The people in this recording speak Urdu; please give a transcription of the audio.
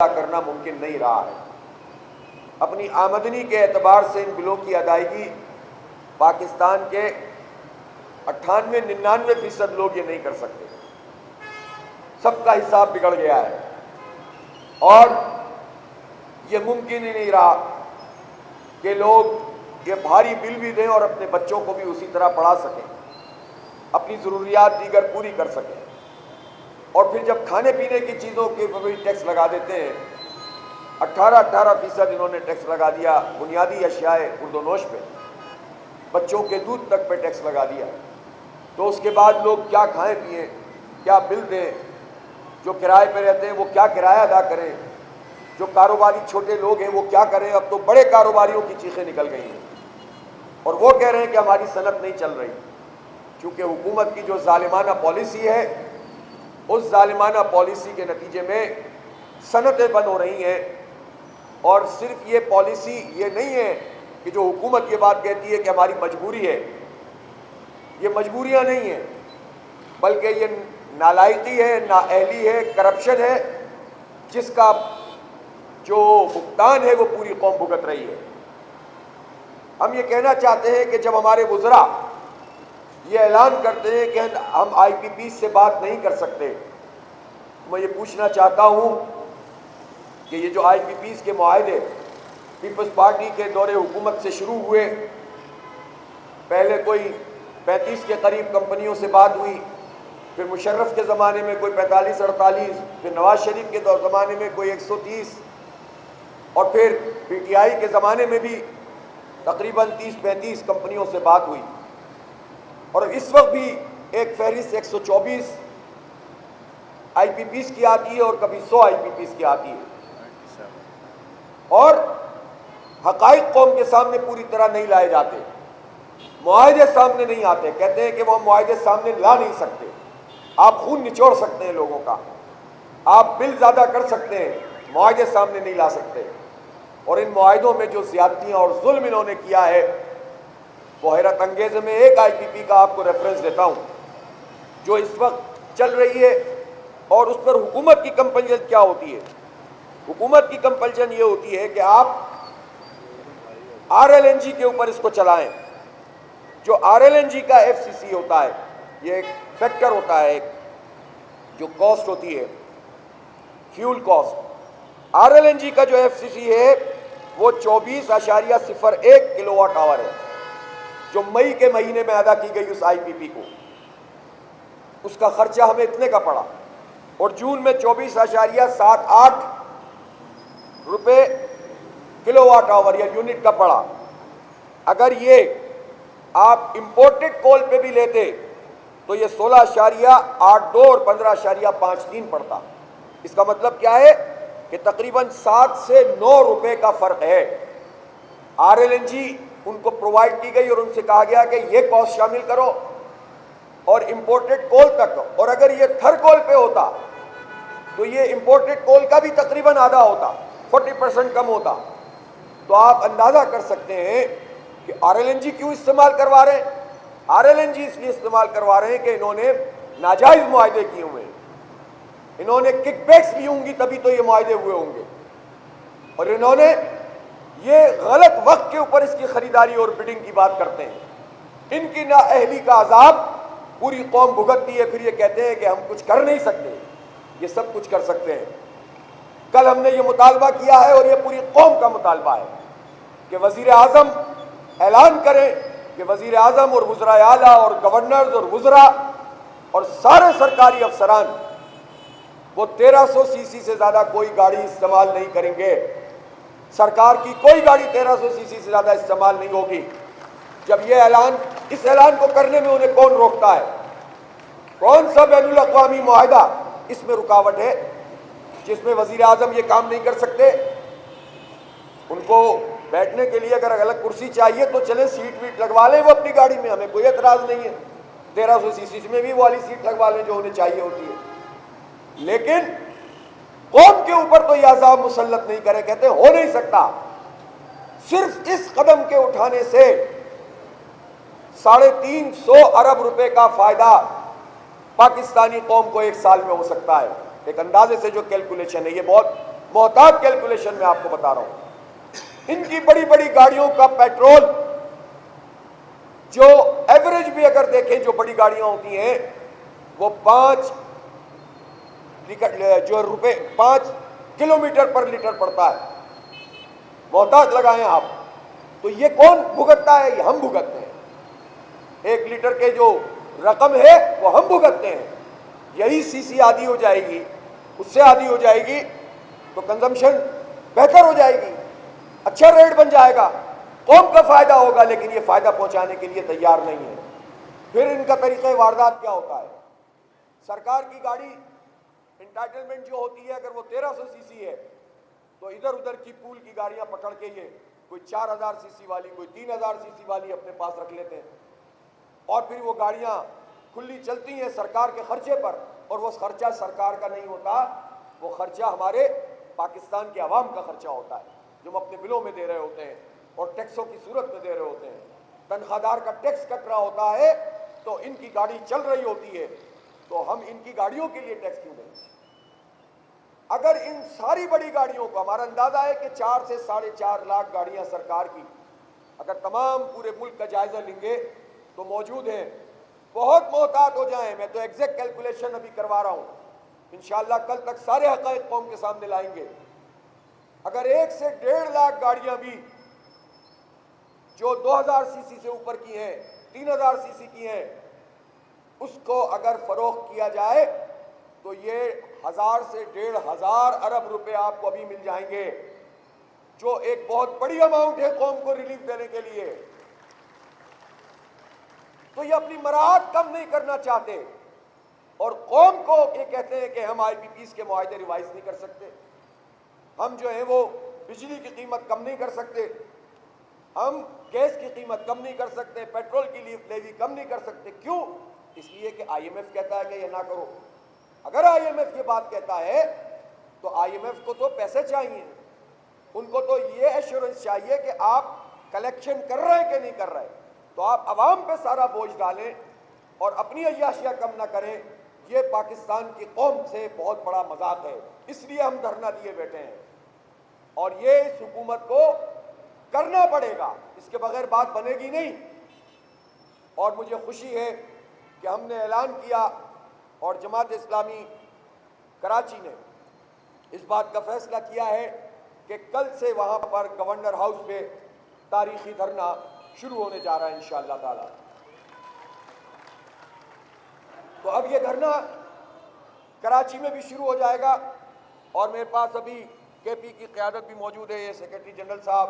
کرنا ممکن نہیں رہا ہے۔ اپنی آمدنی کے اعتبار سے ان بلوں کی ادائیگی پاکستان کے 98-99% لوگ یہ نہیں کر سکتے۔ سب کا حساب بگڑ گیا ہے اور یہ ممکن ہی نہیں رہا کہ لوگ یہ بھاری بل بھی دیں اور اپنے بچوں کو بھی اسی طرح پڑھا سکیں، اپنی ضروریات دیگر پوری کر سکیں۔ اور پھر جب کھانے پینے کی چیزوں کے اوپر بھی ٹیکس لگا دیتے ہیں، 18% انہوں نے ٹیکس لگا دیا بنیادی اشیاء خورد و نوش پہ، بچوں کے دودھ تک پہ ٹیکس لگا دیا، تو اس کے بعد لوگ کیا کھائیں پئیں، کیا بل دیں، جو کرائے پہ رہتے ہیں وہ کیا کرایہ ادا کریں، جو کاروباری چھوٹے لوگ ہیں وہ کیا کریں۔ اب تو بڑے کاروباریوں کی چیخیں نکل گئی ہیں اور وہ کہہ رہے ہیں کہ ہماری صنعت نہیں چل رہی، کیونکہ حکومت کی جو ظالمانہ پالیسی ہے، اس ظالمانہ پالیسی کے نتیجے میں صنعتیں بند ہو رہی ہیں۔ اور صرف یہ پالیسی یہ نہیں ہے کہ جو حکومت یہ بات کہتی ہے کہ ہماری مجبوری ہے، یہ مجبوریاں نہیں ہیں، بلکہ یہ نالائقی ہے، نااہلی ہے، کرپشن ہے، جس کا جو بھگتان ہے وہ پوری قوم بھگت رہی ہے۔ ہم یہ کہنا چاہتے ہیں کہ جب ہمارے وزراء یہ اعلان کرتے ہیں کہ ہم آئی پی پی سے بات نہیں کر سکتے، میں یہ پوچھنا چاہتا ہوں کہ یہ جو آئی پی پیز کے معاہدے پیپلز پارٹی کے دور حکومت سے شروع ہوئے، پہلے کوئی 35 کے قریب کمپنیوں سے بات ہوئی، پھر مشرف کے زمانے میں کوئی 45-48، پھر نواز شریف کے زمانے میں کوئی 130، اور پھر پی ٹی آئی کے زمانے میں بھی تقریباً 30-35 کمپنیوں سے بات ہوئی، اور اس وقت بھی ایک فہرست 124 آئی پی پیز کی آتی ہے اور کبھی 100 آئی پی پیز کی آتی ہے، اور حقائق قوم کے سامنے پوری طرح نہیں لائے جاتے، معاہدے سامنے نہیں آتے۔ کہتے ہیں کہ وہ معاہدے سامنے لا نہیں سکتے، آپ خون نچوڑ سکتے ہیں لوگوں کا، آپ بل زیادہ کر سکتے ہیں، معاہدے سامنے نہیں لا سکتے۔ اور ان معاہدوں میں جو زیادتیاں اور ظلم انہوں نے کیا ہے وہ حیرت انگیز ہے۔ میں ایک آئی پی پی کا آپ کو ریفرنس دیتا ہوں جو اس وقت چل رہی ہے، اور اس پر حکومت کی کمپلشن کیا ہوتی ہے۔ حکومت کی کمپلشن یہ ہوتی ہے کہ آپ آر ایل این جی کے اوپر اس کو چلائیں۔ جو آر ایل این جی کا ایف سی سی ہوتا ہے، یہ ایک فیکٹر ہوتا ہے، ایک جو کاسٹ ہوتی ہے، fuel cost. R L N G کا جو ایف سی سی ہے وہ 24.01 کلو واٹ آور ہے، جو مئی کے مہینے میں ادا کی گئی اس آئی پی پی کو، اس کا خرچہ ہمیں اتنے کا پڑا، اور جون میں 24.78 روپے کلو واٹ آور یا یونٹ کا پڑا۔ اگر یہ آپ امپورٹڈ کول پہ بھی لیتے تو یہ 16.82 اور 15.53 پڑتا۔ اس کا مطلب کیا ہے کہ تقریباً 7 سے 9 روپے کا فرق ہے۔ آر ایل این جی ان کو پرووائڈ کی گئی اور ان سے کہا گیا کہ یہ کاسٹ شامل کرو اور امپورٹڈ کول تک، اور اگر یہ تھر کول پہ ہوتا تو یہ امپورٹڈ کول کا بھی تقریباً آدھا ہوتا، 40% کم ہوتا۔ تو آپ اندازہ کر سکتے ہیں کہ آر ایل این جی کیوں استعمال کروا رہے ہیں۔ آر ایل این جی اس لیے استعمال کروا رہے ہیں کہ انہوں نے ناجائز معاہدے کیے ہوئے ہیں، انہوں نے کک بیکس لی ہوں گی تبھی تو یہ معاہدے ہوئے ہوں گے، اور انہوں نے یہ غلط وقت کے اوپر اس کی خریداری اور بڈنگ کی بات کرتے ہیں۔ ان کی نااہلی کا عذاب پوری قوم بھگتتی ہے، پھر یہ کہتے ہیں کہ ہم کچھ کر نہیں سکتے، یہ سب کچھ کر سکتے ہیں۔ کل ہم نے یہ مطالبہ کیا ہے اور یہ پوری قوم کا مطالبہ ہے کہ وزیر اعظم اعلان کریں کہ وزیر اعظم اور وزرائے اعلیٰ اور گورنرز اور وزراء اور سارے سرکاری افسران وہ 1300 سی سی سے زیادہ کوئی گاڑی استعمال نہیں کریں گے۔ سرکار کی کوئی گاڑی 1300 سی سی سے زیادہ استعمال نہیں ہوگی۔ جب یہ اعلان، اس اعلان کو کرنے میں انہیں کون روکتا ہے؟ کون سا بین الاقوامی معاہدہ اس میں رکاوٹ ہے جس میں وزیر اعظم یہ کام نہیں کر سکتے؟ ان کو بیٹھنے کے لیے اگر الگ کرسی چاہیے تو چلیں سیٹ ویٹ لگوا لیں وہ اپنی گاڑی میں، ہمیں کوئی اعتراض نہیں ہے، 1300 سی سی میں بھی وہ والی سیٹ لگوا لیں جو انہیں چاہیے ہوتی ہے، لیکن قوم کے اوپر تو یہ عذاب مسلط نہیں کرے۔ کہتے ہو نہیں سکتا۔ صرف اس قدم کے اٹھانے سے 350 ارب روپے کا فائدہ پاکستانی قوم کو ایک سال میں ہو سکتا ہے۔ ایک اندازے سے جو کیلکولیشن ہے، یہ بہت محتاط کیلکولیشن میں آپ کو بتا رہا ہوں، ان کی بڑی بڑی گاڑیوں کا پیٹرول جو ایوریج بھی اگر دیکھیں جو بڑی گاڑیاں ہوتی ہیں وہ 5 کلومیٹر پر لیٹر پڑتا ہے۔ محتاط لگائیں آپ، تو یہ کون بھگتتا ہے؟ یہ ہم بھگتتے ہیں۔ 1 لیٹر کے جو رقم ہے وہ ہم بھگتتے ہیں۔ یہی سی سی آدھی ہو جائے گی، اس سے آدھی ہو جائے گی تو کنزمپشن بہتر ہو جائے گی، اچھا ریٹ بن جائے گا، قوم کا فائدہ ہوگا، لیکن یہ فائدہ پہنچانے کے لیے تیار نہیں ہے۔ پھر ان کا طریقہ واردات کیا ہوتا ہے؟ سرکار کی گاڑی انٹائٹلمنٹ جو ہوتی ہے اگر وہ 1300 سی سی ہے تو ادھر ادھر کی پول کی گاڑیاں پکڑ کے یہ کوئی 4000 سی سی والی، کوئی 3000 سی سی والی اپنے پاس رکھ لیتے ہیں، اور پھر وہ گاڑیاں کھلی چلتی ہیں سرکار کے خرچے پر، اور وہ خرچہ سرکار کا نہیں ہوتا، وہ خرچہ ہمارے پاکستان کے عوام کا خرچہ ہوتا ہے جو ہم اپنے بلوں میں دے رہے ہوتے ہیں اور ٹیکسوں کی صورت میں دے رہے ہوتے ہیں۔ تنخواہ دار کا ٹیکس کٹ رہا ہوتا ہے تو ان کی گاڑی چل رہی ہوتی ہے، تو ہم ان کی گاڑیوں کے لیے ٹیکس کیوں دیں؟ اگر ان ساری بڑی گاڑیوں کو، ہمارا اندازہ ہے کہ 4 سے 4.5 لاکھ گاڑیاں سرکار کی اگر تمام پورے ملک کا جائزہ لیں گے تو موجود ہیں۔ بہت محتاط ہو جائیں، میں تو ایگزیکٹ کیلکولیشن ابھی کروا رہا ہوں، انشاءاللہ کل تک سارے حقائق قوم کے سامنے لائیں گے۔ اگر 1 سے 1.5 لاکھ گاڑیاں بھی جو 2000 سی سی سے اوپر کی ہیں، 3000 سی سی کی ہیں، اس کو اگر فروخت کیا جائے تو یہ 1000 سے 1500 ارب روپے آپ کو ابھی مل جائیں گے، جو ایک بہت بڑی اماؤنٹ ہے قوم کو ریلیف دینے کے لیے۔ تو یہ اپنی مراعات کم نہیں کرنا چاہتے، اور قوم کو یہ کہتے ہیں کہ ہم آئی پی پیز کے معاہدے ریوائز نہیں کر سکتے، ہم جو ہیں وہ بجلی کی قیمت کم نہیں کر سکتے، ہم گیس کی قیمت کم نہیں کر سکتے، پیٹرول کی لیوی کم نہیں کر سکتے۔ کیوں؟ اس لیے کہ آئی ایم ایف کہتا ہے کہ یہ نہ کرو۔ اگر آئی ایم ایف یہ بات کہتا ہے تو آئی ایم ایف کو تو پیسے چاہیے، ان کو تو یہ ایشورنس چاہیے کہ آپ کلیکشن کر رہے ہیں کہ نہیں کر رہے، تو آپ عوام پہ سارا بوجھ ڈالیں اور اپنی عیاشیاں کم نہ کریں۔ یہ پاکستان کی قوم سے بہت بڑا مذاق ہے، اس لیے ہم دھرنا دیے بیٹھے ہیں، اور یہ اس حکومت کو کرنا پڑے گا، اس کے بغیر بات بنے گی نہیں۔ اور مجھے خوشی ہے کہ ہم نے اعلان کیا اور جماعت اسلامی کراچی نے اس بات کا فیصلہ کیا ہے کہ کل سے وہاں پر گورنر ہاؤس پہ تاریخی دھرنا شروع ہونے جا رہا ہے انشاءاللہ تعالی۔ تو اب یہ دھرنا کراچی میں بھی شروع ہو جائے گا، اور میرے پاس ابھی کے پی کی قیادت بھی موجود ہے، یہ سیکرٹری جنرل صاحب